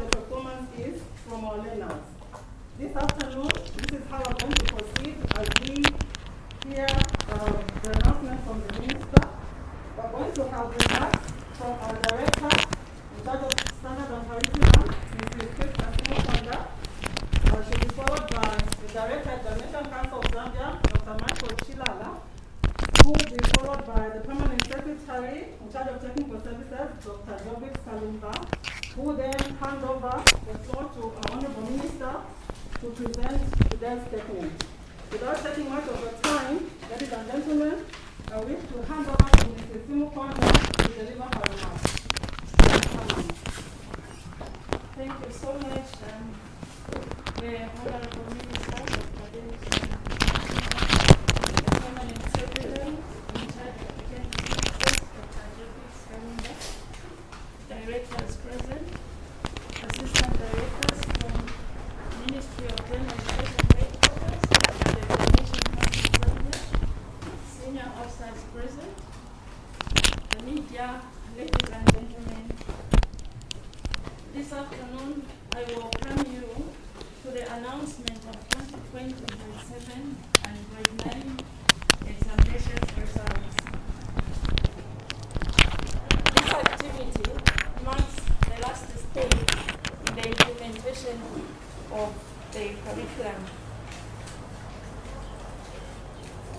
performance is from our learners. This afternoon, this is how I'm going to proceed as we hear the announcement from the minister. We're going to have remarks from our director in charge of standard and curriculum, Mrs. She'll be followed by the director at the Examination Council of Zambia, Dr. Michael Chilala, who will be followed by the permanent secretary in charge of technical services, Dr. Dennis, who will then hand over the floor to our honorable minister to present today's statement. Without taking much of your time, ladies and gentlemen, I wish to hand over to Mrs. Simukwanda to deliver her remarks. Thank you so much, the Honorable Minister, Dr. Dennis, the Permanent Secretary in charge of Technical Services, Dr. Directors present, Assistant Directors from Ministry of General Education Headquarters, the Examination Council of Zambia, Senior Officers present, the media, ladies and gentlemen. This afternoon, I welcome you to the announcement of 2020 grade 7 and grade 9 examination results. This activity marks the last stage in the implementation of the curriculum.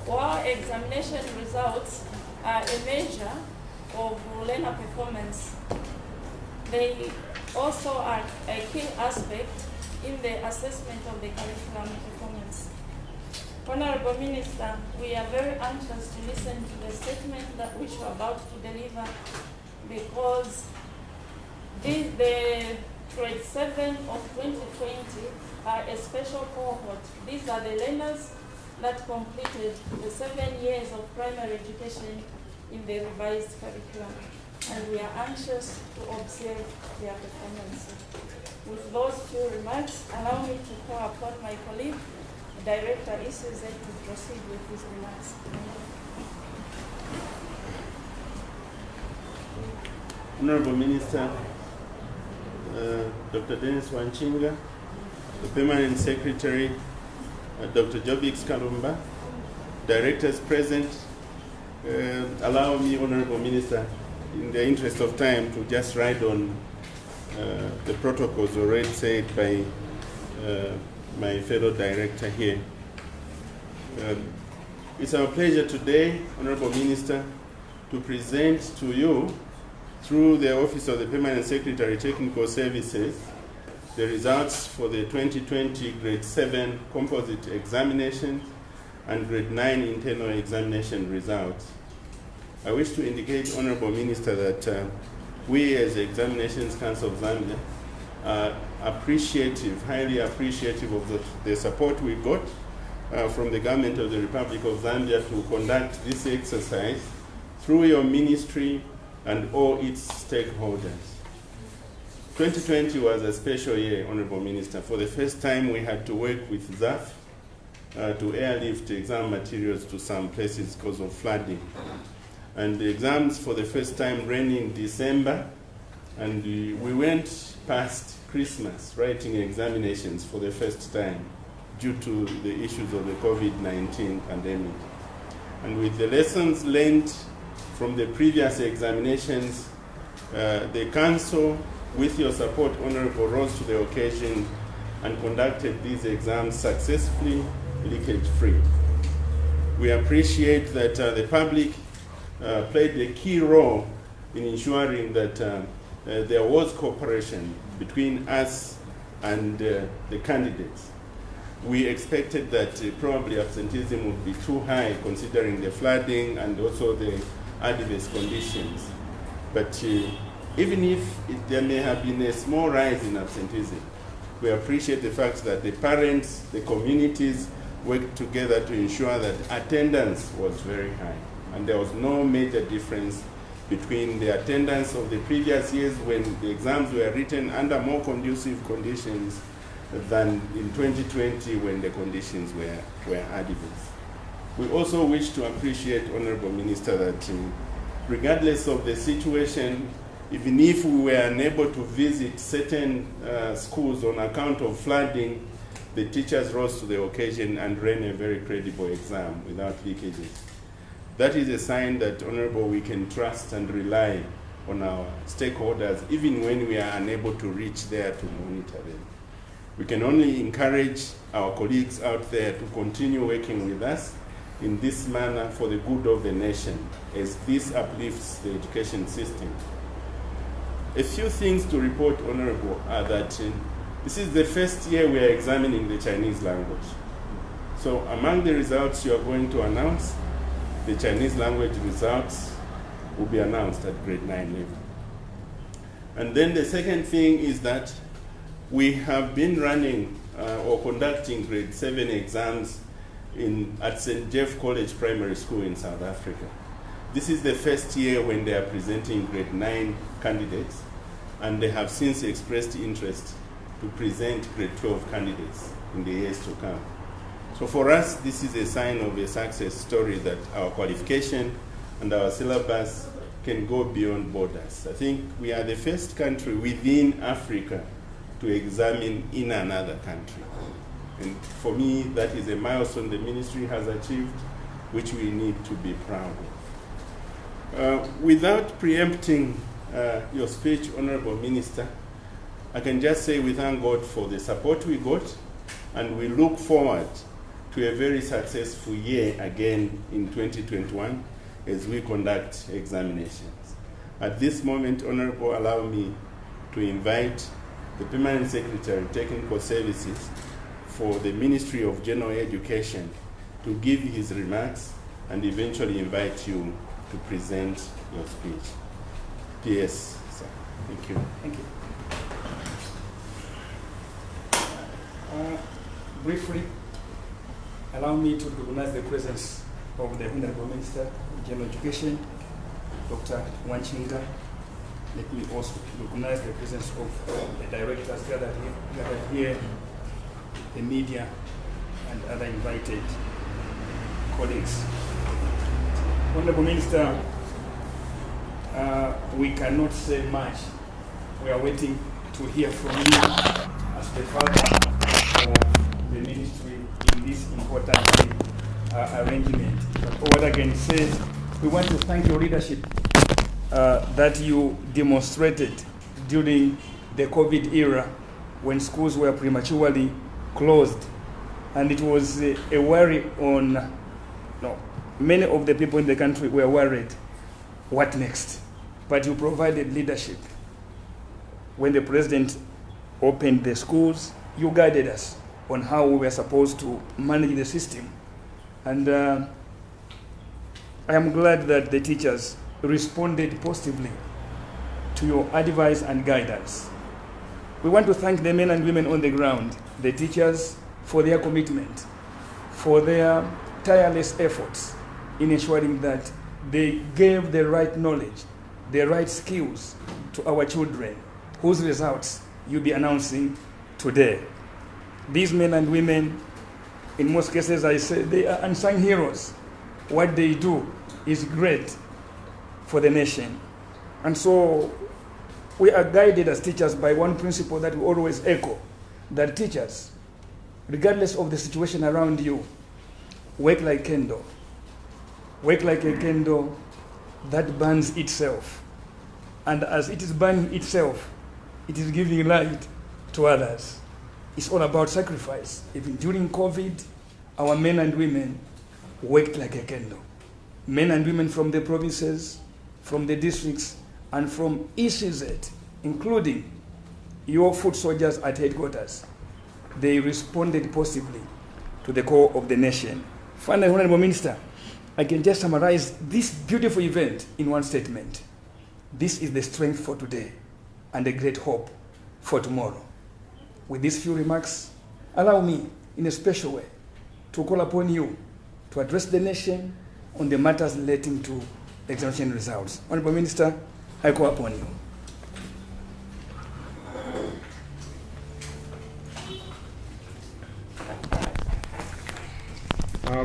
While examination results are a measure of learner performance, they also are a key aspect in the assessment of the curriculum performance. Honorable Minister, we are very anxious to listen to the statement that which you are about to deliver, because the grade 7 of 2020 are a special cohort. These are the learners that completed the 7 years of primary education in the revised curriculum, and we are anxious to observe their performance. With those few remarks, allow me to call upon my colleague, Director Isuze, to proceed with his remarks. Honorable Minister, Dr. Dennis Wanchinga, the Permanent Secretary, Dr. Jobix Kalumba, Directors present. Allow me, Honorable Minister, in the interest of time, to just write on the protocols already said by my fellow director here. It's our pleasure today, Honorable Minister, to present to you, through the Office of the Permanent Secretary Technical Services, the results for the 2020 Grade 7 Composite Examinations and Grade 9 Internal Examination results. I wish to indicate, Honorable Minister, that we as the Examinations Council of Zambia are appreciative, highly appreciative of the support we got from the Government of the Republic of Zambia to conduct this exercise through your ministry and all its stakeholders. 2020 was a special year, Honorable Minister. For the first time, we had to work with ZAF to airlift exam materials to some places because of flooding. And the exams for the first time ran in December, and we went past Christmas writing examinations for the first time due to the issues of the COVID-19 pandemic. And with the lessons learned from the previous examinations, the Council, with your support, Honorable, rose to the occasion and conducted these exams successfully, leakage-free. We appreciate that the public played a key role in ensuring that there was cooperation between us and the candidates. We expected that probably absenteeism would be too high considering the flooding and also the adverse conditions. But even if there may have been a small rise in absenteeism, we appreciate the fact that the parents, the communities worked together to ensure that attendance was very high. And there was no major difference between the attendance of the previous years when the exams were written under more conducive conditions than in 2020 when the conditions were adverse. We also wish to appreciate, Honorable Minister, that regardless of the situation Even if we were unable to visit certain schools on account of flooding, the teachers rose to the occasion and ran a very credible exam without leakages. That is a sign that, Honorable, we can trust and rely on our stakeholders even when we are unable to reach there to monitor them. We can only encourage our colleagues out there to continue working with us in this manner for the good of the nation, as this uplifts the education system. A few things to report, Honorable, are that this is the first year we are examining the Chinese language. So among the results you are going to announce, the Chinese language results will be announced at grade 9 level. And then the second thing is that we have been running or conducting grade 7 exams at St. Jeff College Primary School in South Africa. This is the first year when they are presenting grade 9 candidates, and they have since expressed interest to present grade 12 candidates in the years to come. So for us, this is a sign of a success story that our qualification and our syllabus can go beyond borders. I think we are the first country within Africa to examine in another country. And for me, that is a milestone the ministry has achieved, which we need to be proud of. Without preempting your speech, Honorable Minister, I can just say we thank God for the support we got, and we look forward to a very successful year again in 2021 as we conduct examinations. At this moment, Honorable, allow me to invite the Permanent Secretary, Technical Services for the Ministry of General Education to give his remarks and eventually invite you to present your speech. P.S. Sir. Thank you. Thank you. Briefly, allow me to recognize the presence of the Honorable Minister of General Education, Dr. Wanchinga. Let me also recognize the presence of the directors gathered here, the media, and other invited colleagues. Honorable Minister, we cannot say much. We are waiting to hear from you as the father of the ministry in this important arrangement. But what I can say, we want to thank your leadership that you demonstrated during the COVID era when schools were prematurely closed. And it was a worry on, many of the people in the country were worried, what next? But you provided leadership. When the president opened the schools, you guided us on how we were supposed to manage the system. And I am glad that the teachers responded positively to your advice and guidance. We want to thank the men and women on the ground, the teachers, for their commitment, for their tireless efforts in ensuring that they gave the right knowledge, the right skills to our children, whose results you'll be announcing today. These men and women, in most cases, I say they are unsung heroes. What they do is great for the nation. And so we are guided as teachers by one principle that we always echo, that teachers, regardless of the situation around you, work like a candle. Work like a candle that burns itself. And as it is burning itself, it is giving light to others. It's all about sacrifice. Even during COVID, our men and women worked like a candle. Men and women from the provinces, from the districts, and from ECZ, including your foot soldiers at headquarters. They responded positively to the call of the nation. Finally, Honorable Minister, I can just summarize this beautiful event in one statement. This is the strength for today and a great hope for tomorrow. With these few remarks, allow me, in a special way, to call upon you to address the nation on the matters relating to examination results. Honorable Minister, I call upon you.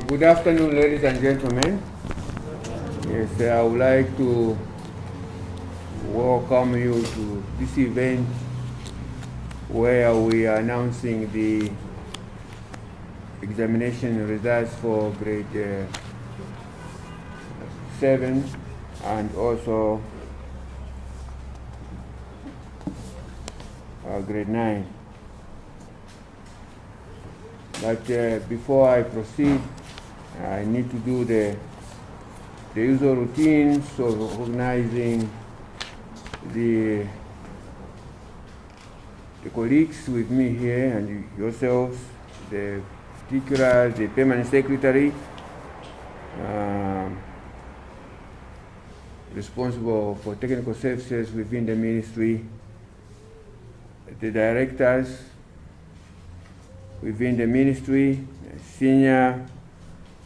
Good afternoon, ladies and gentlemen. Yes, I would like to welcome you to this event where we are announcing the examination results for grade 7 and also grade 9. But before I proceed, I need to do the usual routines of recognizing the colleagues with me here and yourselves, the particular, the permanent secretary, responsible for technical services within the ministry, the directors within the ministry, senior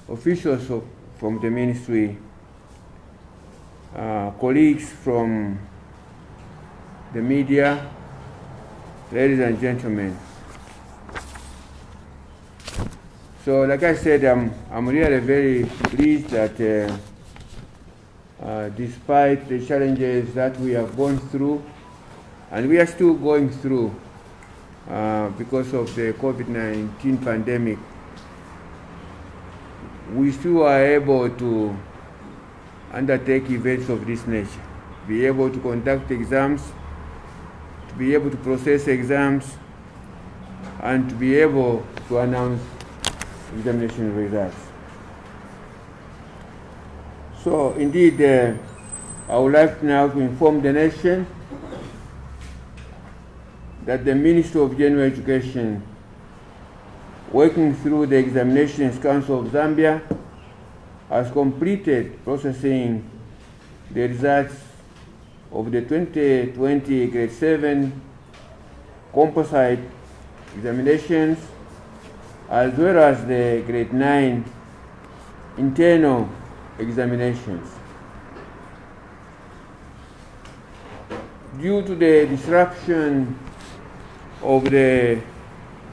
officials from the ministry, colleagues from the media, ladies and gentlemen. So, like I said, I'm really very pleased that despite the challenges that we have gone through, and we are still going through because of the COVID-19 pandemic, we still are able to undertake events of this nature, be able to conduct exams, to be able to process exams, and to be able to announce examination results. So indeed, I would like now to inform the nation that the Ministry of General Education, working through the Examinations Council of Zambia, has completed processing the results of the 2020 grade 7 composite examinations, as well as the grade 9 internal examinations. Due to the disruption of the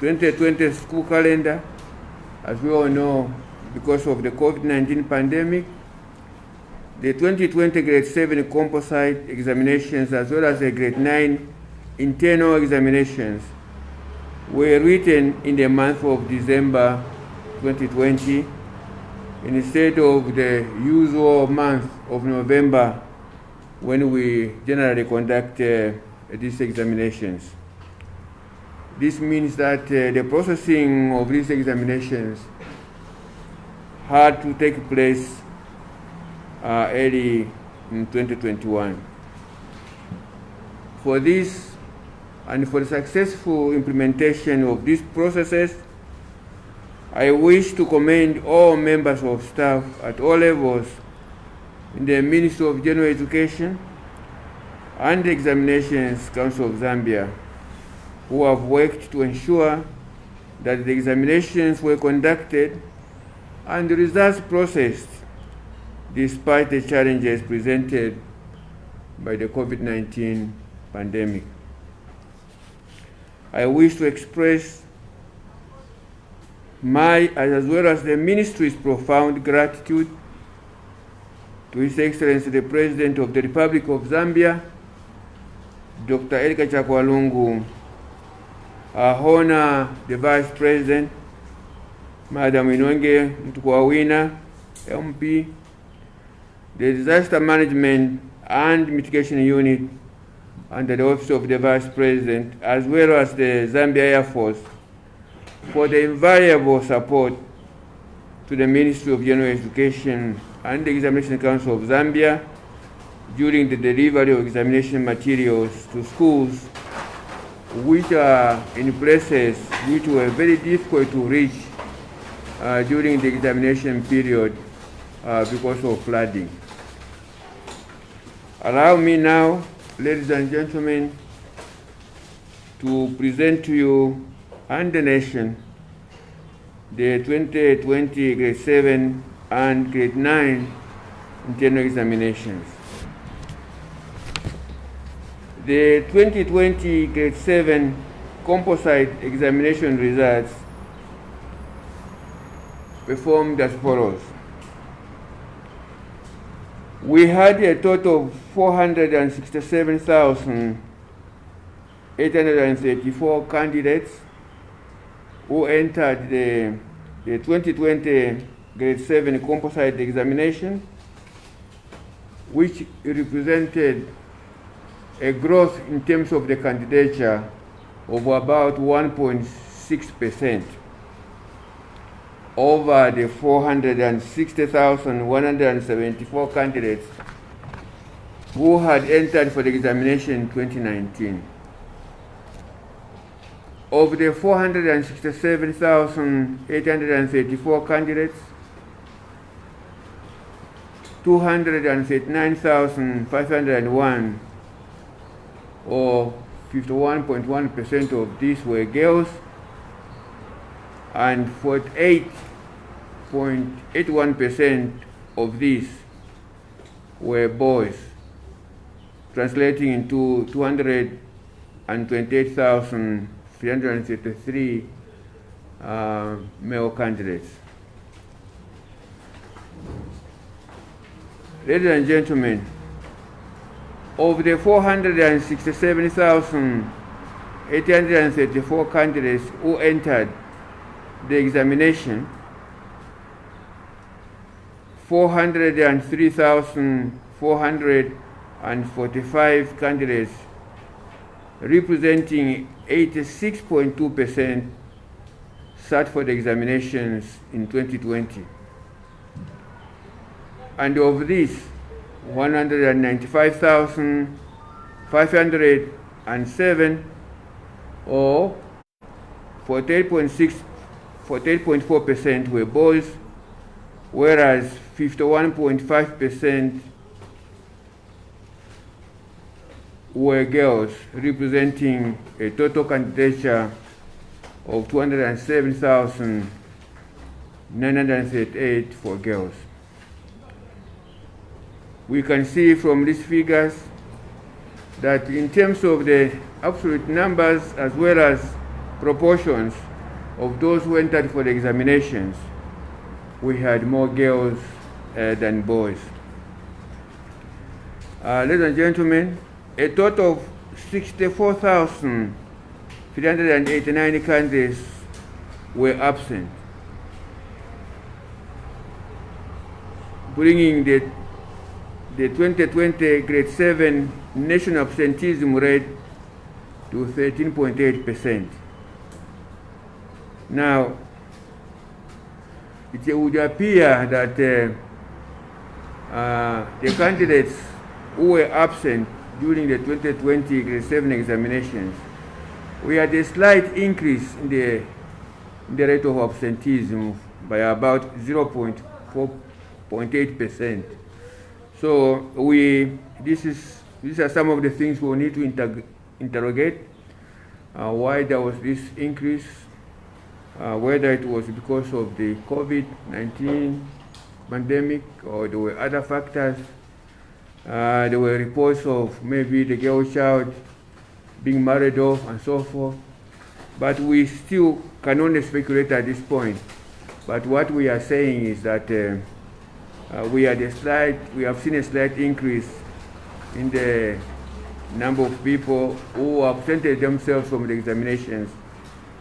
2020 school calendar, as we all know, because of the COVID-19 pandemic, the 2020 grade 7 composite examinations as well as the grade 9 internal examinations were written in the month of December 2020 instead of the usual month of November when we generally conduct these examinations. This means that the processing of these examinations had to take place early in 2021. For this and for the successful implementation of these processes, I wish to commend all members of staff at all levels in the Ministry of General Education and the Examinations Council of Zambia, who have worked to ensure that the examinations were conducted and the results processed despite the challenges presented by the COVID-19 pandemic. I wish to express my, as well as the ministry's, profound gratitude to His Excellency the President of the Republic of Zambia, Dr. Elika Chakwalungu, our Honor the Vice President, Madam Inonge Mtukwawina, MP, the Disaster Management and Mitigation Unit under the Office of the Vice President, as well as the Zambia Air Force, for the invaluable support to the Ministry of General Education and the Examination Council of Zambia during the delivery of examination materials to schools which are in places which were very difficult to reach during the examination period because of flooding. Allow me now, ladies and gentlemen, to present to you and the nation the 2020 grade 7 and grade 9 internal examinations. The 2020 grade 7 composite examination results performed as follows. We had a total of 467,834 candidates who entered the 2020 grade 7 composite examination, which represented a growth in terms of the candidature of about 1.6% over the 460,174 candidates who had entered for the examination in 2019. Of the 467,834 candidates, 239,501, or 51.1% of these were girls, and 48.81% of these were boys, translating into 228,333 male candidates. Ladies and gentlemen, of the 467,834 candidates who entered the examination, 403,445 candidates, representing 86.2%, sat for the examinations in 2020. And of these, 195,507, or 48.4% were boys, whereas 51.5% were girls, representing a total candidature of 207,938 for girls. We can see from these figures that in terms of the absolute numbers as well as proportions of those who entered for the examinations, we had more girls than boys. Ladies and gentlemen, a total of 64,389 candidates were absent, bringing the 2020 grade 7 national absenteeism rate to 13.8%. Now, it would appear that the candidates who were absent during the 2020 grade 7 examinations, we had a slight increase in the rate of absenteeism by about 0.8%. So these are some of the things we need to interrogate. Why there was this increase, whether it was because of the COVID-19 pandemic or there were other factors. There were reports of maybe the girl child being married off and so forth. But we still can only speculate at this point. But what we are saying is that we have seen a slight increase in the number of people who absented themselves from the examinations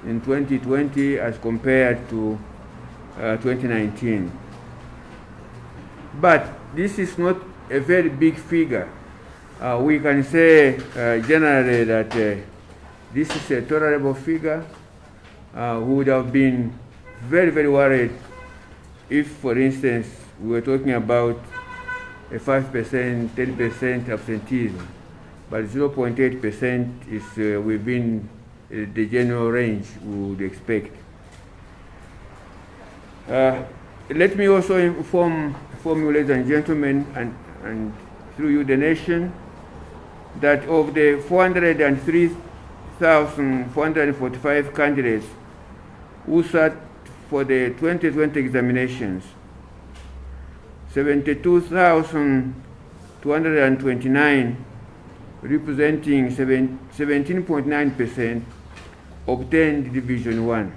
in 2020 as compared to 2019. But this is not a very big figure. We can say generally that this is a tolerable figure. We would have been very, very worried if, for instance, we were talking about a 5%, 10% absenteeism, but 0.8% is within the general range we would expect. Let me also inform you, ladies and gentlemen, and through you, the nation, that of the 403,445 candidates who sat for the 2020 examinations, 72,229, representing 17.9%, obtained Division 1.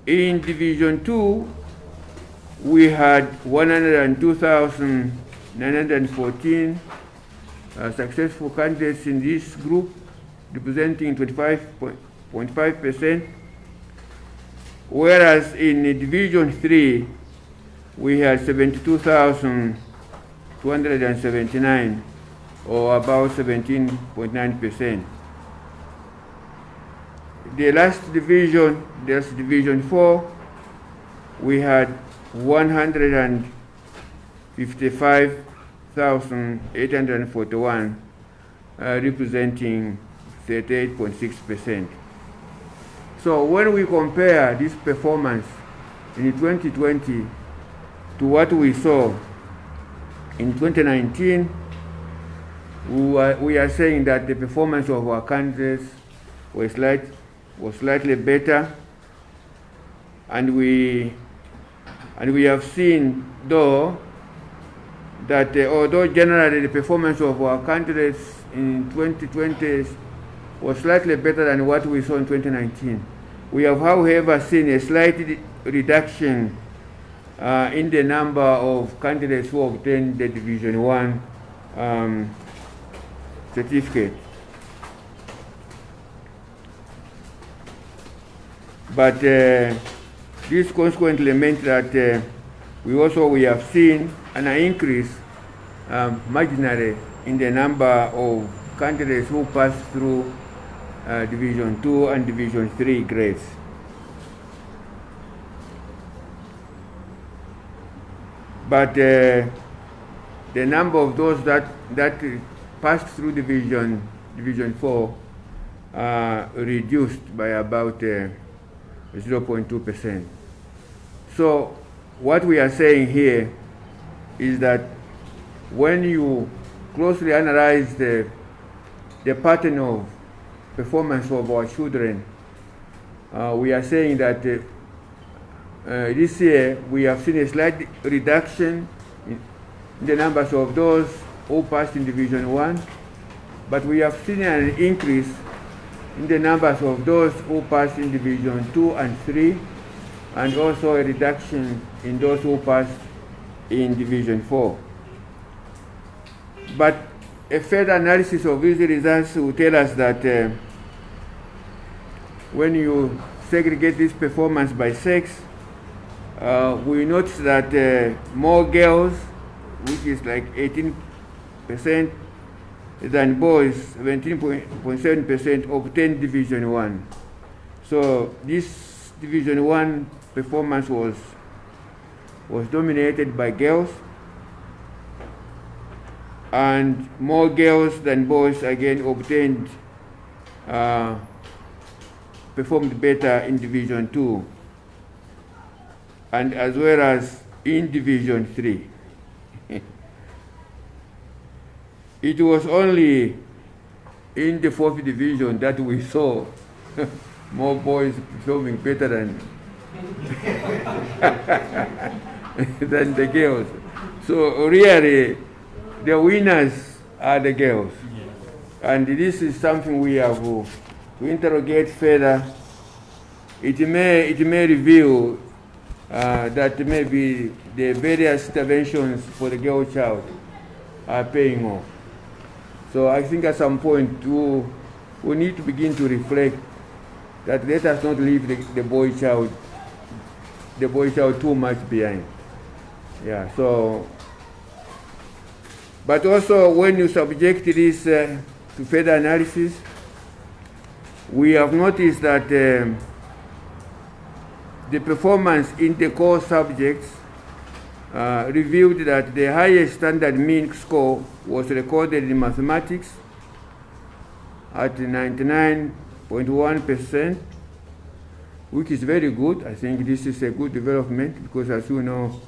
In Division 2, we had 102,914 successful candidates in this group, representing 25.5%, whereas in Division 3, we had 72,279, or about 17.9%. The last division, that's Division 4, we had 155,841, representing 38.6%. So when we compare this performance in 2020 to what we saw in 2019, we are saying that the performance of our candidates was slightly better, and we have seen, though, that although generally the performance of our candidates in 2020 was slightly better than what we saw in 2019, we have, however, seen a slight reduction in the number of candidates who obtained the Division 1 certificate. But this consequently meant that we have seen an increase marginally in the number of candidates who passed through Division 2 and Division 3 grades. But the number of those that passed through Division 4 reduced by about 0.2%. So what we are saying here is that when you closely analyze the pattern of performance of our children, we are saying that this year we have seen a slight reduction in the numbers of those who passed in Division 1, but we have seen an increase in the numbers of those who passed in Division 2 and 3, and also a reduction in those who passed in Division 4. But a further analysis of these results will tell us that when you segregate this performance by sex, we notice that more girls, which is like 18%, than boys, 17.7%, obtained Division 1. So this Division 1 performance was dominated by girls, and more girls than boys again obtained, performed better in Division 2, and as well as in Division 3. It was only in the 4th division that we saw more boys performing better than than the girls. So really, the winners are the girls. And this is something we have to interrogate further. It may reveal that maybe the various interventions for the girl child are paying off. So I think at some point we need to begin to reflect that let us not leave the boy child too much behind. Yeah. So, but also when you subject this to further analysis, we have noticed that the performance in the core subjects revealed that the highest standard mean score was recorded in mathematics at 99.1%, which is very good. I think this is a good development because, as you know,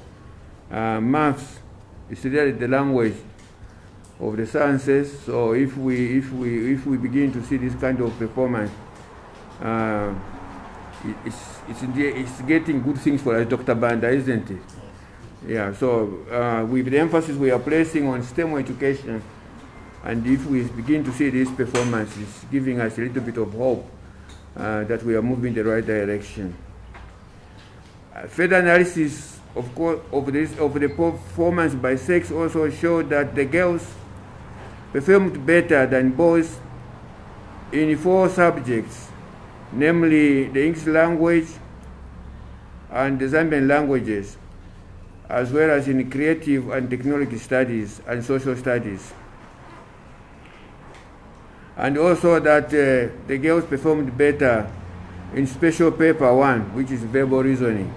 maths is really the language of the sciences. So if we begin to see this kind of performance, it's getting good things for us, Dr. Banda, isn't it? Yeah, so with the emphasis we are placing on STEM education, and if we begin to see this performance, it's giving us a little bit of hope that we are moving in the right direction. Further analysis of course, of the performance by sex also showed that the girls performed better than boys in 4 subjects, namely the English language and the Zambian languages, as well as in creative and technology studies and social studies. And also that the girls performed better in special paper 1, which is verbal reasoning.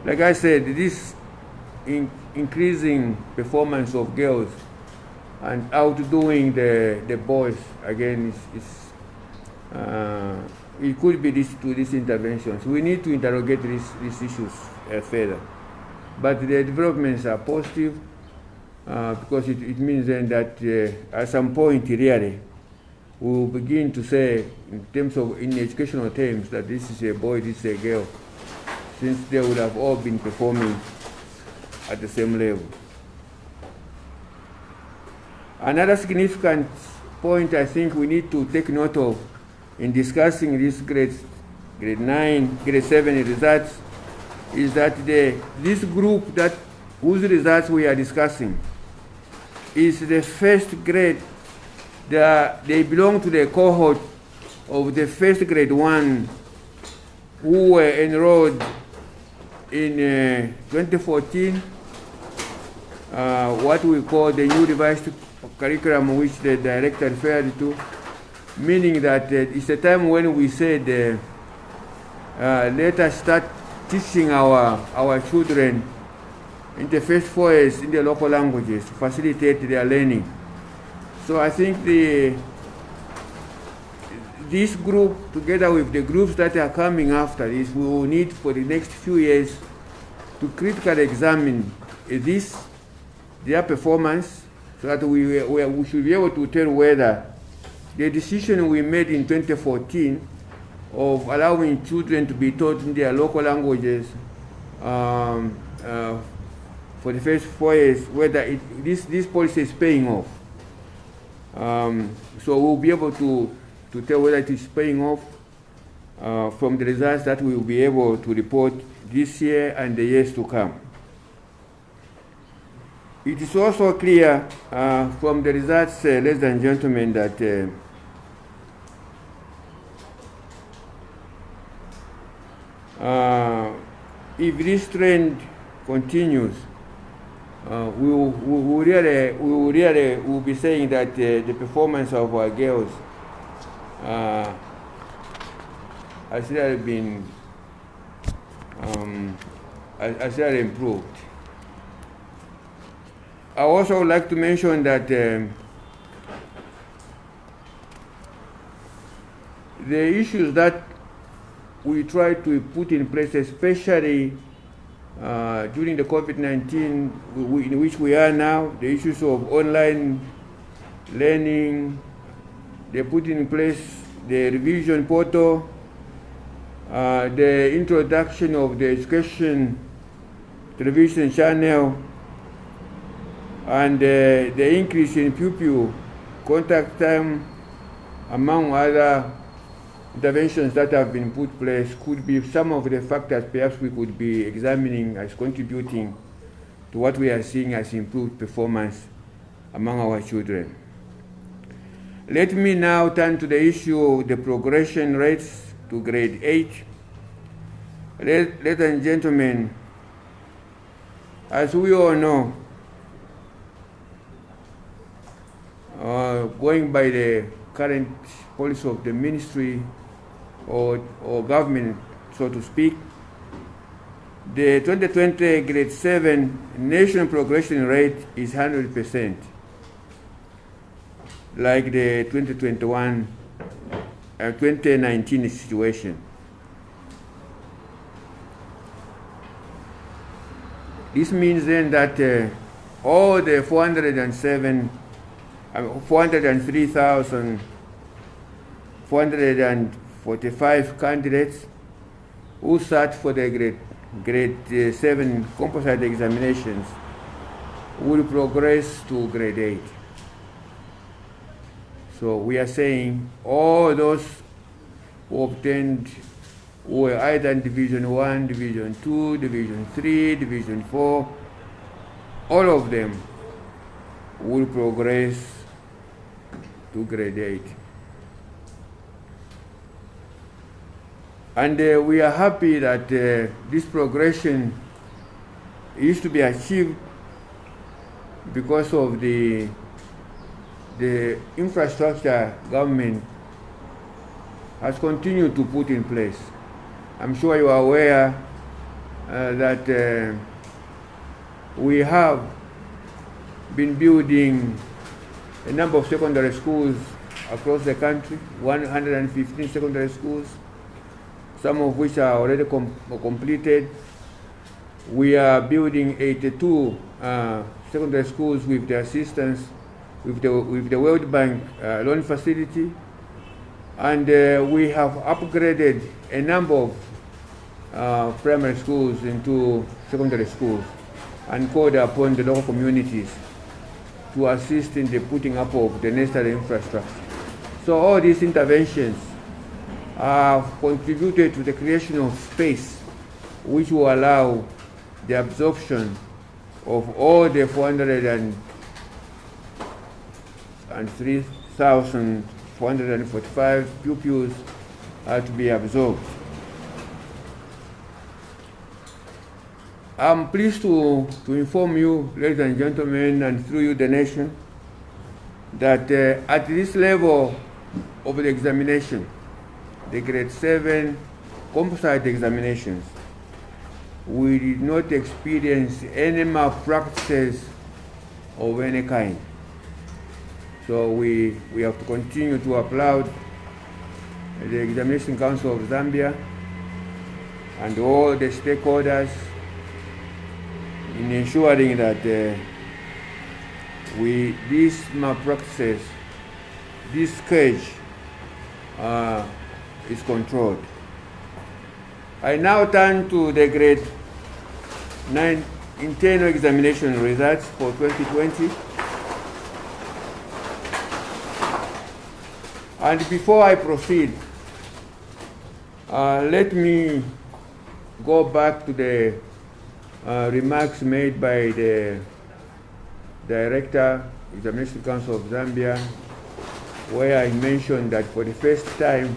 Like I said, this increasing performance of girls and outdoing the boys, again, it could be to these interventions. We need to interrogate these issues further. But the developments are positive because it means then that at some point, really, we will begin to say, in educational terms, that this is a boy, this is a girl, since they would have all been performing at the same level. Another significant point I think we need to take note of in discussing these grade 9, grade 7 results is that this group whose results we are discussing is the first grade. They belong to the cohort of the first grade 1 who were enrolled in 2014, what we call the new revised curriculum, which the director referred to, meaning that it's a time when we said, let us start teaching our children in the first 4 years in the local languages to facilitate their learning. So I think this group, together with the groups that are coming after this, we will need for the next few years to critically examine their performance, so that we should be able to tell whether the decision we made in 2014 of allowing children to be taught in their local languages for the first 4 years, whether this policy is paying off. So we'll be able to tell whether it is paying off from the results that we will be able to report this year and the years to come. It is also clear from the results, ladies and gentlemen, that if this trend continues, we will be saying that the performance of our girls has really been has really improved. I also would like to mention that the issues that we try to put in place, especially during the COVID-19 in which we are now, the issues of online learning, they put in place the revision portal, the introduction of the education television channel, and the increase in pupil contact time, among other interventions that have been put in place, could be some of the factors perhaps we could be examining as contributing to what we are seeing as improved performance among our children. Let me now turn to the issue of the progression rates to grade 8. Ladies and gentlemen, as we all know, going by the current policy of the ministry or government, so to speak, the 2020 grade 7 national progression rate is 100%, like the 2019 situation. This means then that all the 403,445 candidates who sat for the grade 7 composite examinations will progress to grade 8. So we are saying all those who obtained who were either in Division 1, Division 2, Division 3, Division 4, all of them will progress to grade 8. And we are happy that this progression is to be achieved because of the infrastructure government has continued to put in place. I'm sure you are aware that we have been building a number of secondary schools across the country, 115 secondary schools, some of which are already completed. We are building 82 secondary schools with the assistance with the World Bank loan facility, and we have upgraded a number of primary schools into secondary schools and called upon the local communities to assist in the putting up of the necessary infrastructure. So all these interventions have contributed to the creation of space which will allow the absorption of all the 403,445 pupils to be absorbed. I'm pleased to inform you, ladies and gentlemen, and through you the nation, that at this level of the examination, the grade 7 composite examinations, we did not experience any malpractices of any kind. So we have to continue to applaud the Examination Council of Zambia and all the stakeholders in ensuring that these malpractices, this scourge is controlled. I now turn to the grade 9 internal examination results for 2020. And before I proceed, let me go back to the remarks made by the Director, Examination Council of Zambia, where I mentioned that for the first time,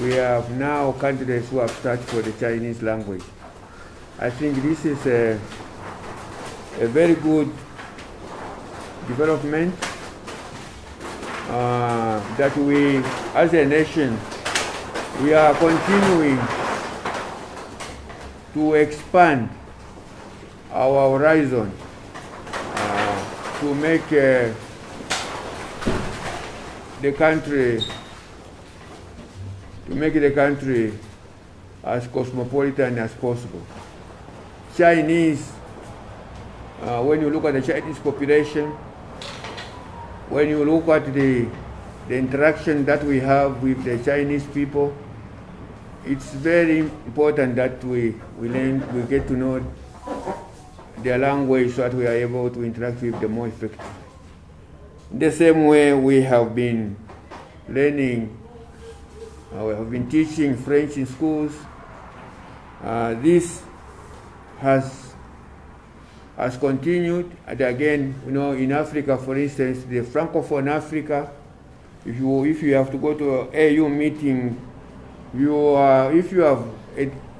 we have now candidates who have started for the Chinese language. I think this is a very good development that we, as a nation, we are continuing to expand our horizon to make the country as cosmopolitan as possible. Chinese, when you look at the Chinese population, when you look at the interaction that we have with the Chinese people, it's very important that we get to know their language so that we are able to interact with them more effectively. The same way we have been learning, we have been teaching French in schools. This has continued, and again, in Africa, for instance, the Francophone Africa, if you have to go to an AU meeting, if you have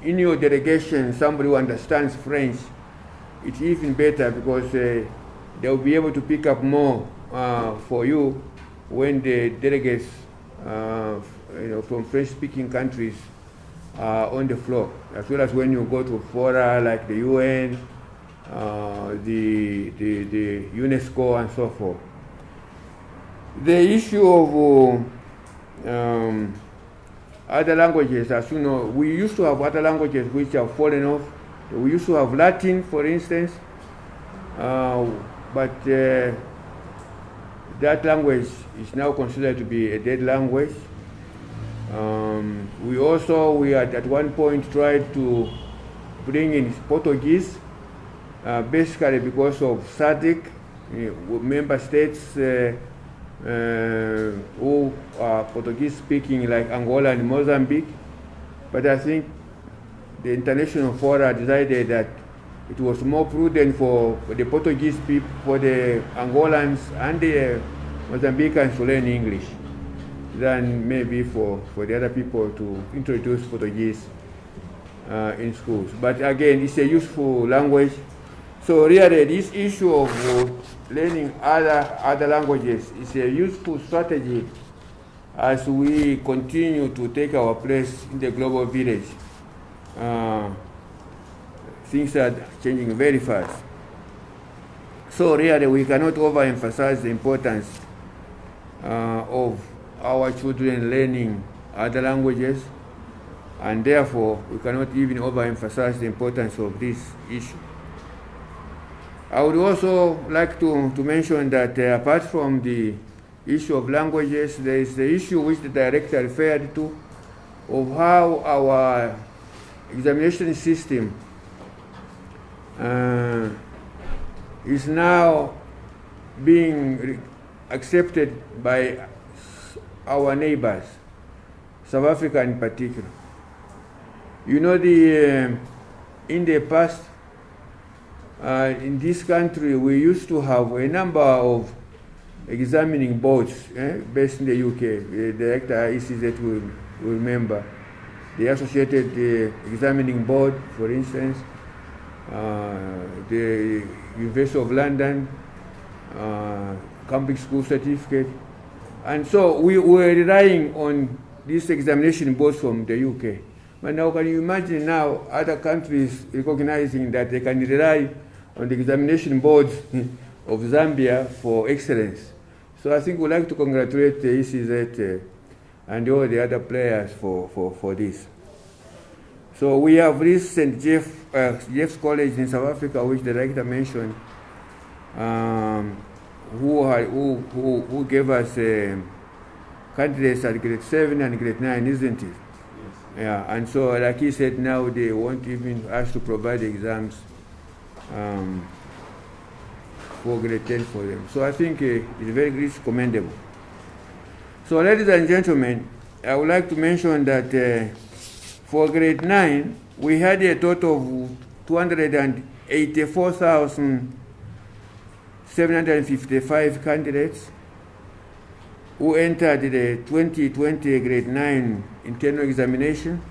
in your delegation somebody who understands French, it's even better because they will be able to pick up more for you when the delegates from French-speaking countries are on the floor, as well as when you go to fora like the UN, the UNESCO, and so forth. The issue of other languages, as you know, we used to have other languages which have fallen off. We used to have Latin, for instance, but that language is now considered to be a dead language. We at one point tried to bring in Portuguese, basically because of SADC, member states who are Portuguese speaking, like Angola and Mozambique. but I think the international fora decided that it was more prudent for the Portuguese people, for the Angolans and the Mozambicans to learn English than maybe for the other people to introduce Portuguese in schools. But again, it's a useful language. So really, this issue of learning other languages is a useful strategy as we continue to take our place in the global village. Things are changing very fast. So really, we cannot overemphasize the importance of our children learning other languages, and therefore we cannot even overemphasize the importance of this issue. I would also like to mention that apart from the issue of languages, there is the issue which the director referred to of how our examination system is now being accepted by our neighbors, South Africa in particular. You know, in the past, in this country, we used to have a number of examining boards based in the UK. The director ECZ will remember. The Associated Examining Board, for instance, the University of London, Cambridge School Certificate. And so we were relying on these examination boards from the UK. But now can you imagine now other countries recognizing that they can rely on the examination boards of Zambia for excellence? So I think we'd like to congratulate the ECZ and all the other players for this. So we have this St. Jeff's College in South Africa, which the director mentioned, who gave us candidates at grade 7 and grade 9, isn't it? Yes. Yeah, and so like he said, now they won't even ask to provide exams for grade 10 for them. So I think it's commendable. So ladies and gentlemen, I would like to mention that for grade 9, we had a total of 284,755 candidates who entered the 2020 grade 9 internal examination.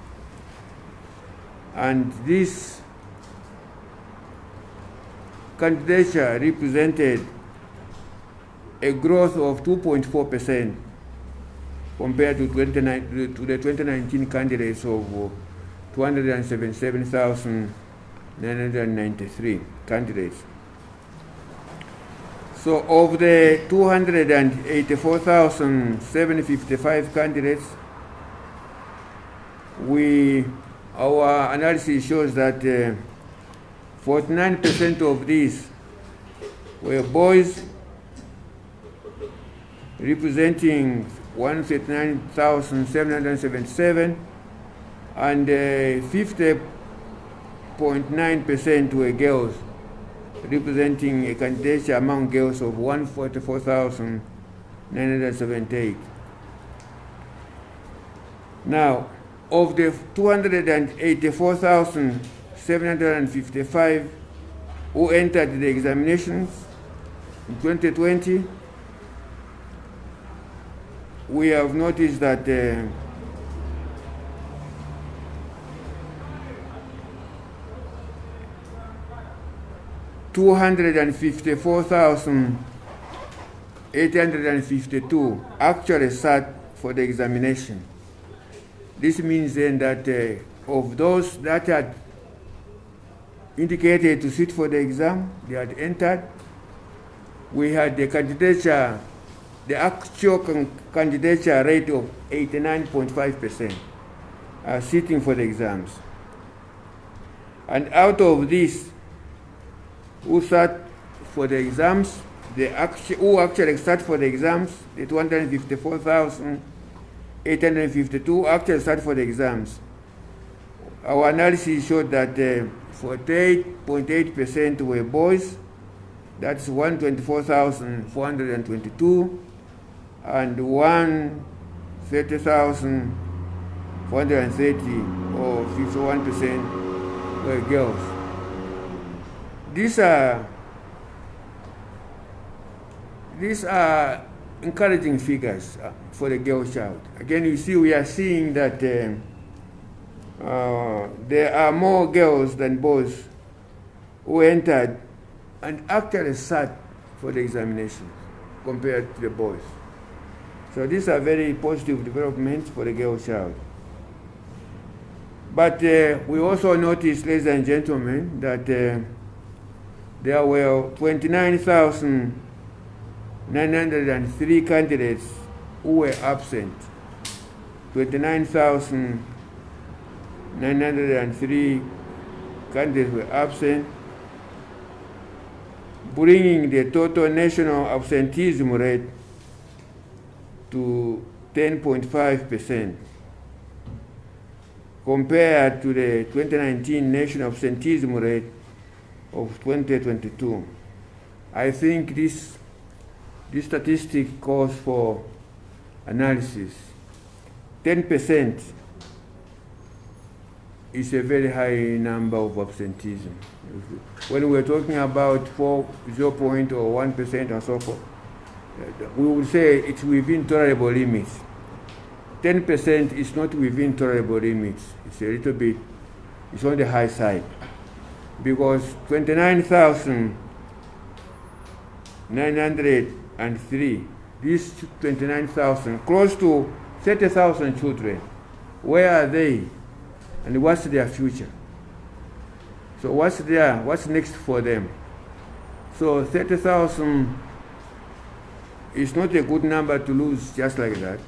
And this candidature represented a growth of 2.4% compared to the 2019 candidates of 277,993 candidates. So of the 284,755 candidates, our analysis shows that 49% of these were boys, representing 139,777, and 50.9% were girls, representing a candidature among girls of 144,978. Now, of the 284,755 who entered the examinations in 2020, we have noticed that 254,852 actually sat for the examination. This means then that of those that had indicated to sit for the exam, they had entered, we had the candidature, the actual candidature rate of 89.5% sitting for the exams. And out of this, who sat for the exams, who actually sat for the exams, the 254,852 actually sat for the exams. Our analysis showed that 48.8% were boys, that's 124,422, and 130,430 or 51% were girls. These are encouraging figures for the girl child. Again, you see, we are seeing that there are more girls than boys who entered and actually sat for the examination compared to the boys. So these are very positive developments for the girl child. But we also noticed, ladies and gentlemen, that there were 29,903 candidates who were absent. 29,903 candidates were absent, bringing the total national absenteeism rate to 10.5% compared to the 2019 national absenteeism rate of 2022. I think this statistic calls for analysis. 10% is a very high number of absenteeism. When we're talking about 0.1% or so forth, we would say it's within tolerable limits. 10% is not within tolerable limits. It's a little bit, it's on the high side. Because 29,903, these 29,000, close to 30,000 children, where are they? And what's their future? So what's next for them? So 30,000 is not a good number to lose just like that.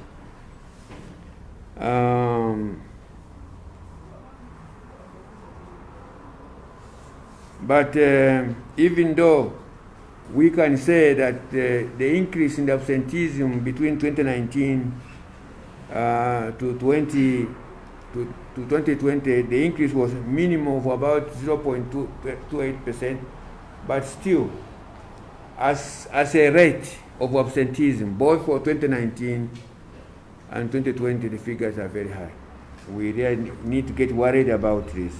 But even though we can say that the increase in the absenteeism between 2019 to 2020, the increase was minimum of about 0.28%, but still, as a rate of absenteeism, both for 2019 and 2020, the figures are very high. We really need to get worried about this.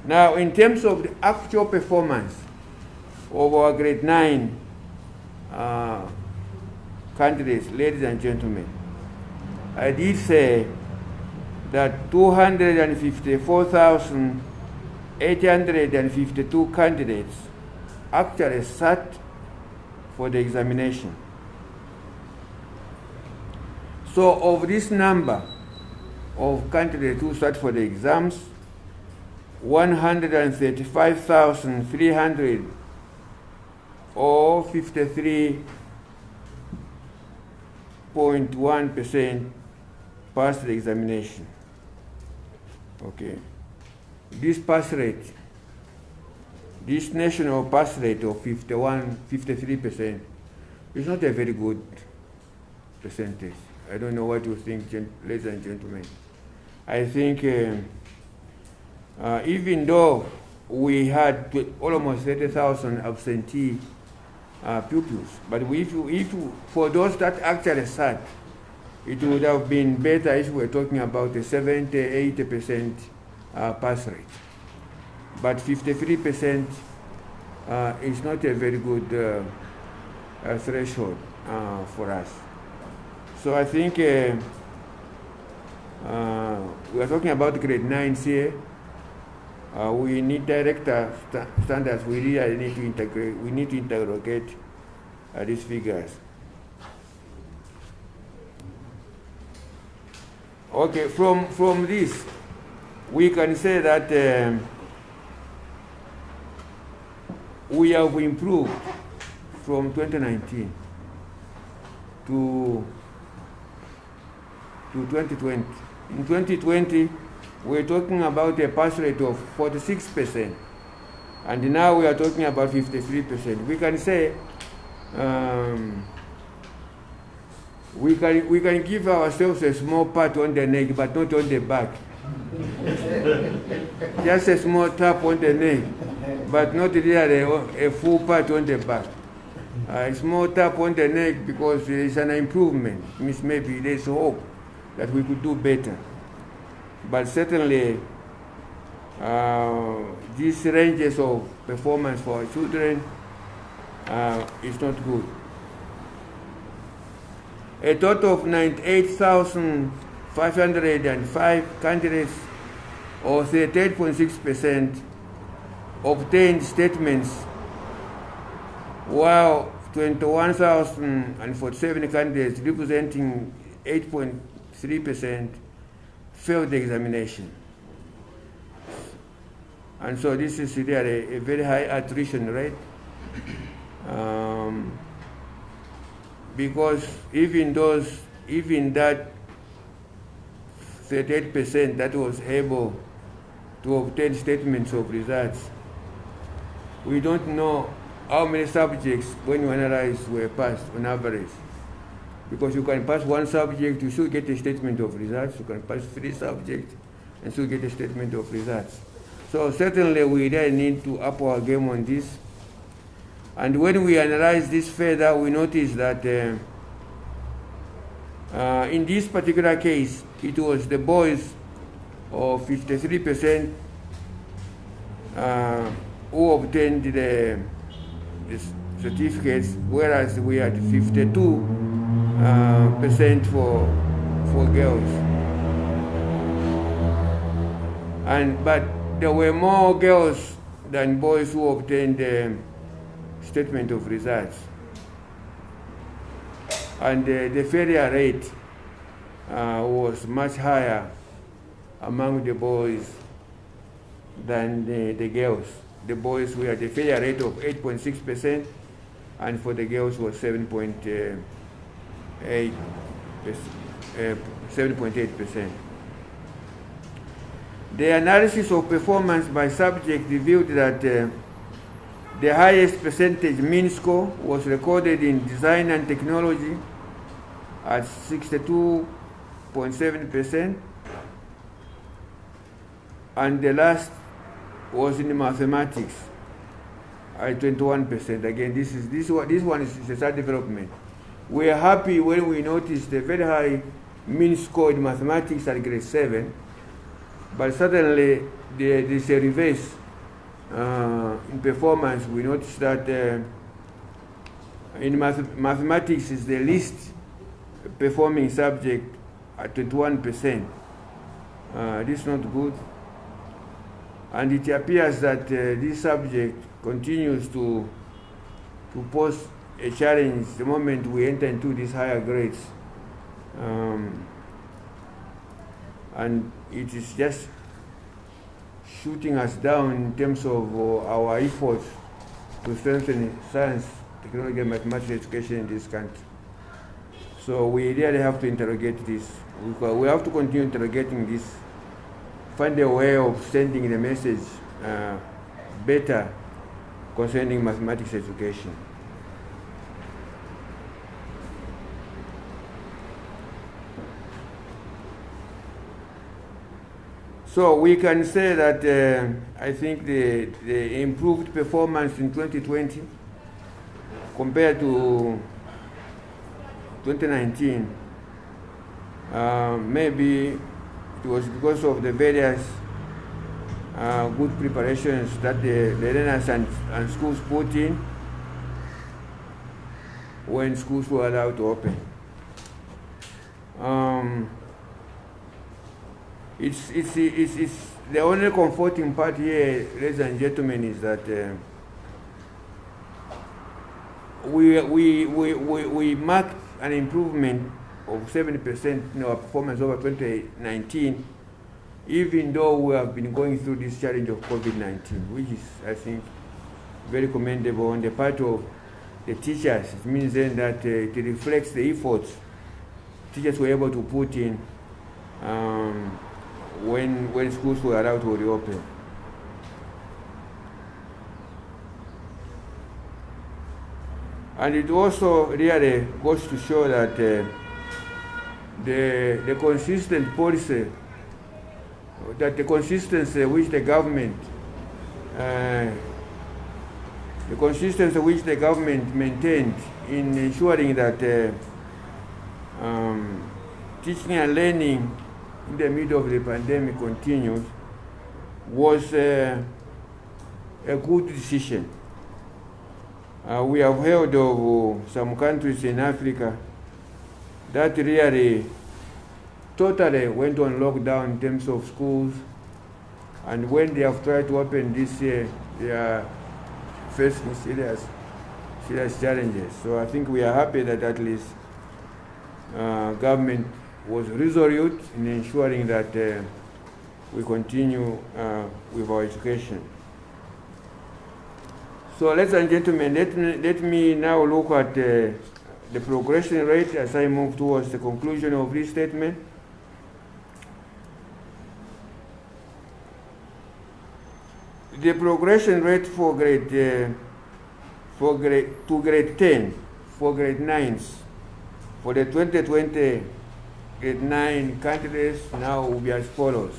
Now, in terms of the actual performance of our grade 9 candidates, ladies and gentlemen, I did say that 254,852 candidates actually sat for the examination. So of this number of candidates who sat for the exams, 135,300 or 53.1% passed the examination. Okay. This pass rate, this national pass rate of 53% is not a very good percentage. I don't know what you think, ladies and gentlemen. I think even though we had almost 30,000 absentee pupils, but if for those that actually sat, it would have been better if we were talking about a 70-80% pass rate. But 53% is not a very good threshold for us. So I think we are talking about grade 9s here. We need director standards. We really need to integrate. We need to interrogate these figures. Okay, from this, we can say that we have improved from 2019 to 2020. In 2020, we're talking about a pass rate of 46%, and now we are talking about 53%. We can say we can give ourselves a small pat on the neck, but not on the back. Just a small tap on the neck, but not really a full pat on the back. a small tap on the neck because there is an improvement. It means maybe there's hope that we could do better. But certainly, these ranges of performance for our children is not good. A total of 98,505 candidates, or 38.6%, obtained statements, while 21,047 candidates, representing 8.3%, failed the examination. And so this is really a very high attrition rate, because even that 38% that was able to obtain statements of results, we don't know how many subjects, when you analyze, were passed on average. Because you can pass one subject, you still get a statement of results. You can pass 3 subjects and still get a statement of results. So certainly we really need to up our game on this. And when we analyze this further, we notice that in this particular case, it was the boys of 53% who obtained the certificates, whereas we had 52% for girls. But there were more girls than boys who obtained the statement of results. And the failure rate was much higher among the boys than the girls. The boys, we had a failure rate of 8.6%, and for the girls was 7.8%. The analysis of performance by subject revealed that the highest percentage mean score was recorded in design and technology at 62.7%, and the last was in mathematics at 21%. Again, this one is a sad development. We are happy when we notice the very high mean score in mathematics at grade 7, but suddenly there is a reverse in performance. We notice that in mathematics is the least performing subject at 21%. This is not good. And it appears that this subject continues to pose a challenge the moment we enter into these higher grades. And it is just shooting us down in terms of our efforts to strengthen science, technology, and mathematics education in this country. So we really have to interrogate this. We have to continue interrogating this, find a way of sending the message better concerning mathematics education. So we can say that I think the improved performance in 2020 compared to 2019, maybe it was because of the various good preparations that the learners and schools put in when schools were allowed to open. It's the only comforting part here, ladies and gentlemen, is that we marked an improvement of 70% in our performance over 2019, even though we have been going through this challenge of COVID-19, which is, I think, very commendable on the part of the teachers. It means then that it reflects the efforts teachers were able to put in when schools were allowed to reopen. And it also really goes to show that the consistent policy, that the consistency which the government the consistency which the government maintained in ensuring that teaching and learning in the middle of the pandemic continues was a good decision. We have heard of some countries in Africa that really totally went on lockdown in terms of schools, and when they have tried to open this year, they are facing serious challenges. So I think we are happy that at least government was resolute in ensuring that we continue with our education. So ladies and gentlemen, let me now look at the progression rate as I move towards the conclusion of this statement. The progression rate for grade 10, for grade 9s, for the 2020 grade 9 candidates now will be as follows.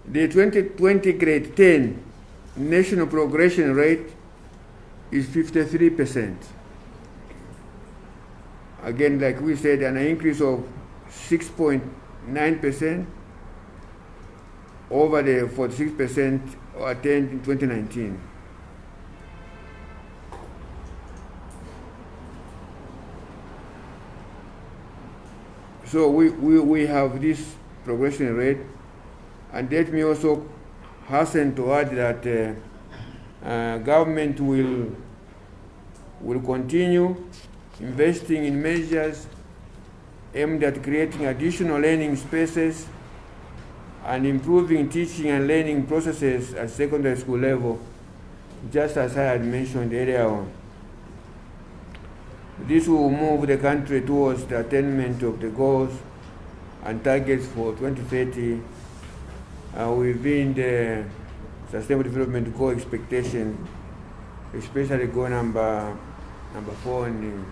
The 2020 grade 10 national progression rate is 53%. Again, like we said, an increase of 6.9% over the 46% attained in 2019. So we have this progression rate, and let me also hasten to add that government will continue investing in measures aimed at creating additional learning spaces and improving teaching and learning processes at secondary school level, just as I had mentioned earlier on. This will move the country towards the attainment of the goals and targets for 2030 within the Sustainable Development Goal expectation, especially goal number 4 in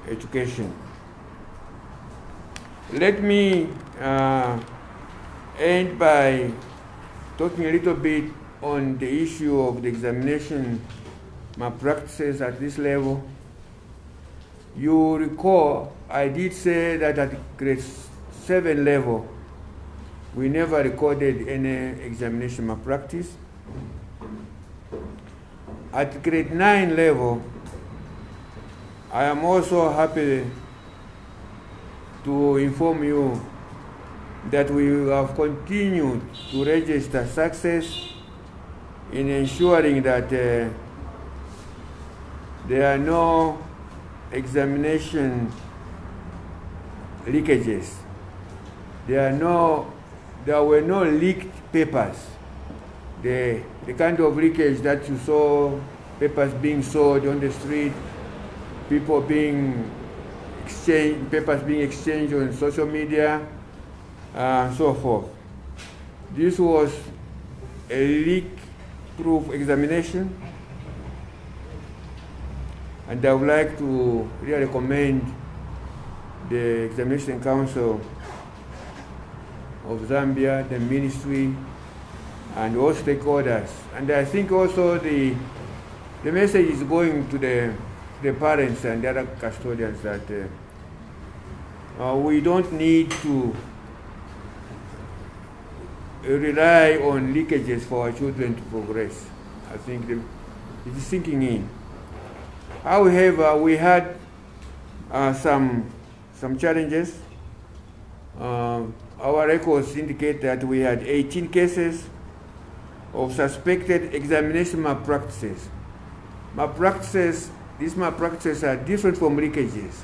education. Let me end by talking a little bit on the issue of the examination malpractices at this level. You recall, I did say that at grade 7 level, we never recorded any examination malpractice. At grade 9 level, I am also happy to inform you that we have continued to register success in ensuring that there are no examination leakages. There were no leaked papers. The kind of leakage that you saw, papers being sold on the street, people being exchanged, papers being exchanged on social media, and so forth. This was a leak-proof examination, and I would like to really commend the Examination Council of Zambia, the ministry, and all stakeholders. And I think also the message is going to the parents and the other custodians that we don't need to rely on leakages for our children to progress. I think it is sinking in. However, we had some challenges. Our records indicate that we had 18 cases of suspected examination malpractices. These malpractices are different from leakages.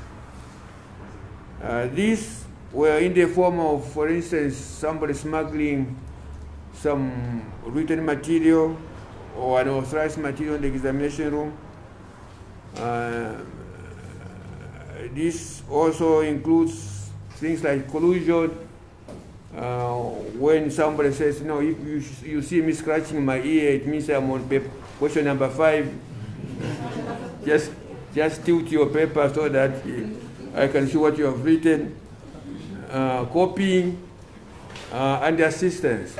These were in the form of, for instance, somebody smuggling some written material or unauthorized material in the examination room. This also includes things like collusion. When somebody says, no, if you see me scratching my ear, it means I'm on question number 5. Just tilt your paper so that I can see what you have written. Copying, and assistance.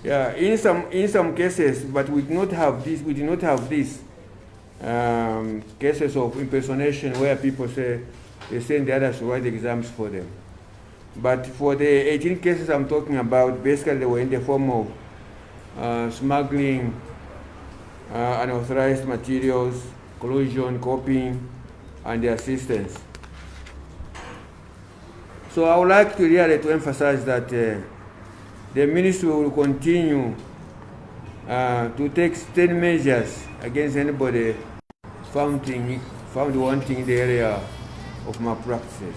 Yeah, in some cases, but we do not have this. We do not have these cases of impersonation where people say they send the others to write exams for them. But for the 18 cases I'm talking about, basically they were in the form of smuggling unauthorized materials, collusion, copying, and the assistance. So I would like to really to emphasize that the ministry will continue to take state measures against anybody found wanting in the area of malpractices.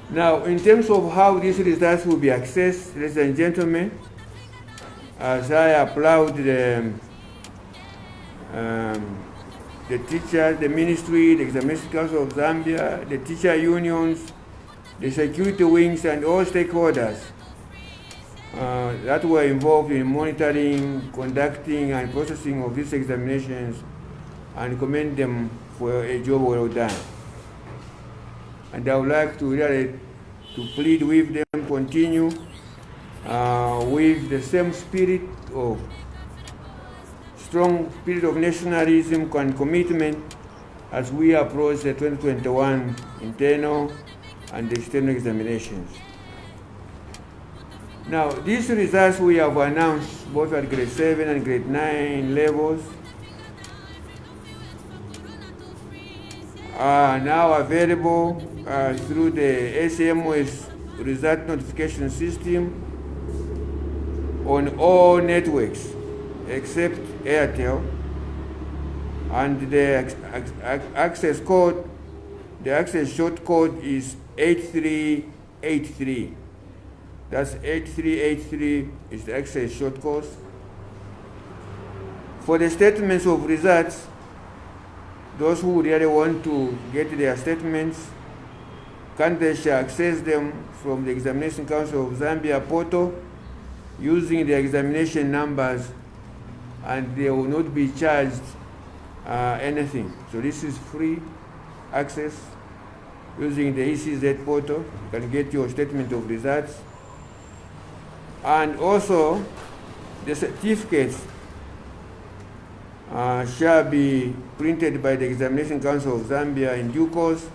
Now, in terms of how these results will be accessed, ladies and gentlemen, as I applaud the teachers, the ministry, the Examination Council of Zambia, the teacher unions, the security wings, and all stakeholders that were involved in monitoring, conducting, and processing of these examinations, and commend them for a job well done. And I would like to really to plead with them, continue with the same spirit of strong spirit of nationalism and commitment as we approach the 2021 internal and external examinations. Now, these results we have announced both at grade 7 and grade 9 levels are now available through the SMS result notification system on all networks except Airtel, and the access code, the access short code is 8383. That's 8383 is the access short code. For the statements of results, those who really want to get their statements, candidates shall access them from the Examination Council of Zambia portal using the examination numbers, and they will not be charged anything. So this is free access using the ECZ portal. You can get your statement of results. And also, the certificates shall be printed by the Examination Council of Zambia in due course.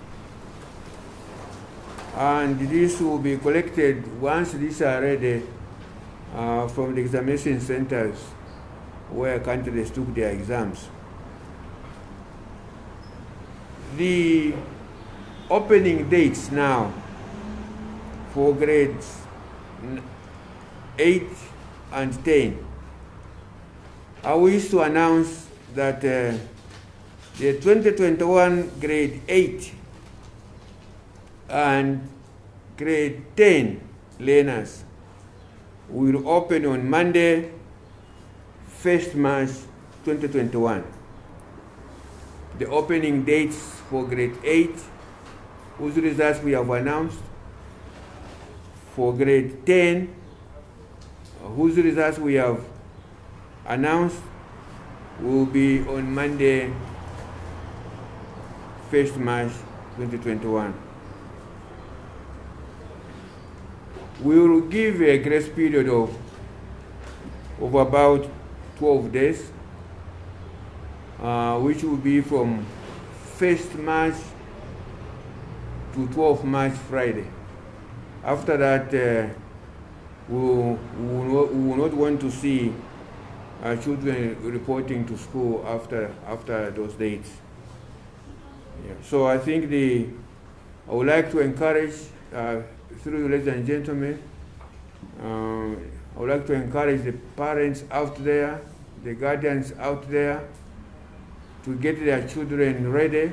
And this will be collected once these are ready from the examination centers where candidates took their exams. The opening dates now for grades 8 and 10. I wish to announce that the 2021 grade 8 and grade 10 learners will open on Monday, 1st March 2021. The opening dates for grade 8, whose results we have announced, for grade 10, whose results we have announced, will be on Monday, 1st March 2021. We will give a grace period of about 12 days, which will be from 1st March to 12th March Friday. After that, we will not want to see children reporting to school after those dates. Yeah. So I think I would like to encourage, through you, ladies and gentlemen, I would like to encourage the parents out there, the guardians out there, to get their children ready.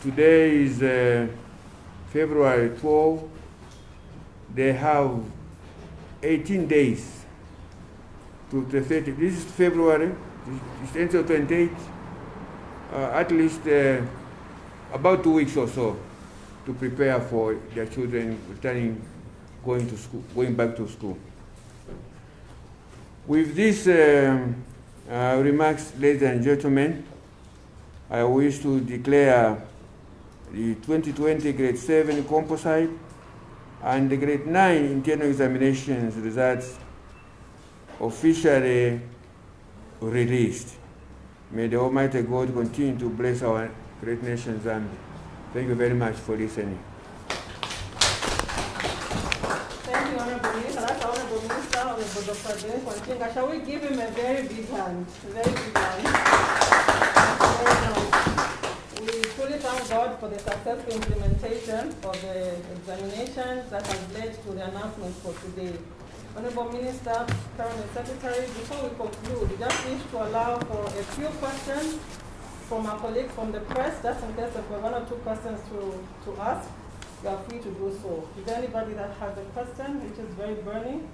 Today is February 12. They have 18 days to the 30. This is February, it's until 28, at least about 2 weeks or so to prepare for their children going back to school. With these remarks, ladies and gentlemen, I wish to declare the 2020 grade 7 composite, and the grade 9 internal examinations results officially released. May the Almighty God continue to bless our great nation, Zambia. Thank you very much for listening. Thank you, Honorable Minister. That's Honorable Minister, Honorable Dr.Dennis Wanchinga. Shall we give him a very big hand? A very big hand. Very nice. We truly thank God for the successful implementation of the examinations that has led to the announcement for today. Honorable Minister, Cabinet Secretary, before we conclude, we just wish to allow for a few questions from our colleagues from the press, just in case if we have 1 or 2 questions to ask. You are free to do so. Is there anybody that has a question which is very burning?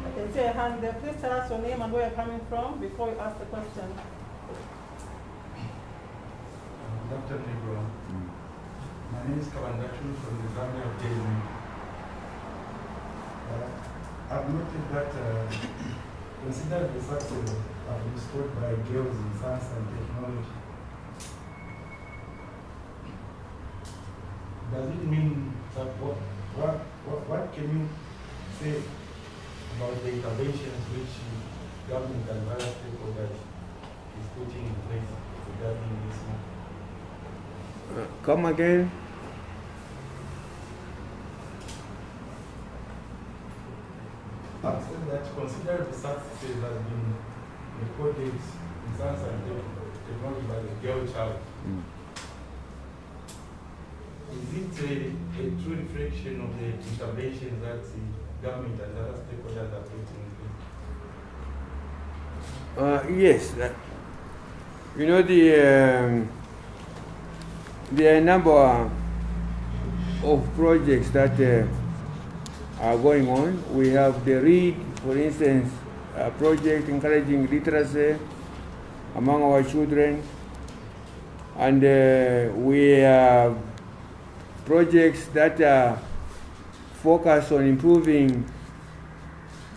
I can see a hand there. Please tell us your name and where you're coming from before you ask the question. Dr. Negro, my name is Kawandachu from the Zambia of Daily. I've noted that consider the success scored by girls in science and technology. Does it mean that what can you say about the interventions which government and various stakeholders is putting in place regarding this matter? Come again. I've said that consider the success that has been recorded in science and technology by the girl child. Is it a true reflection of the interventions that the government and other stakeholders are putting in place? Yes. You know, there are a number of projects that are going on. We have the READ, for instance, a project encouraging literacy among our children. And we have projects that are focused on improving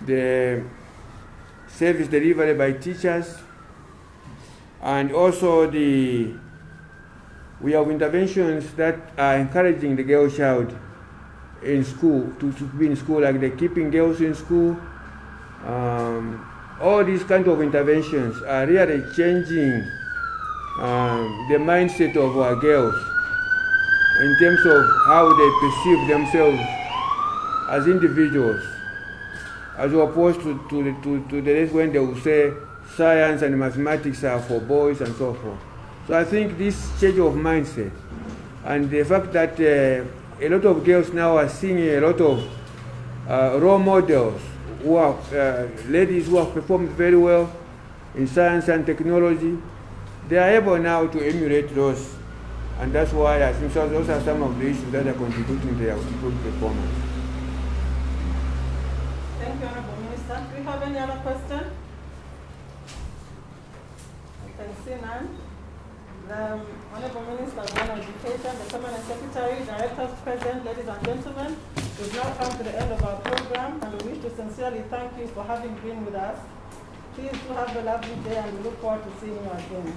the service delivery by teachers. And also we have interventions that are encouraging the girl child in school, to be in school, like the keeping girls in school. All these kinds of interventions are really changing the mindset of our girls in terms of how they perceive themselves as individuals, as opposed to the days when they will say science and mathematics are for boys and so forth. So I think this change of mindset and the fact that a lot of girls now are seeing a lot of role models who are ladies who have performed very well in science and technology, they are able now to emulate those. And that's why I think those are some of the issues that are contributing to their improved performance. Thank you, Honorable Minister. Do you have any other question? I can see none. The Honorable Minister of Education, the Permanent Secretary, Directors present, ladies and gentlemen, we've now come to the end of our program, and we wish to sincerely thank you for having been with us. Please do have a lovely day, and we look forward to seeing you again.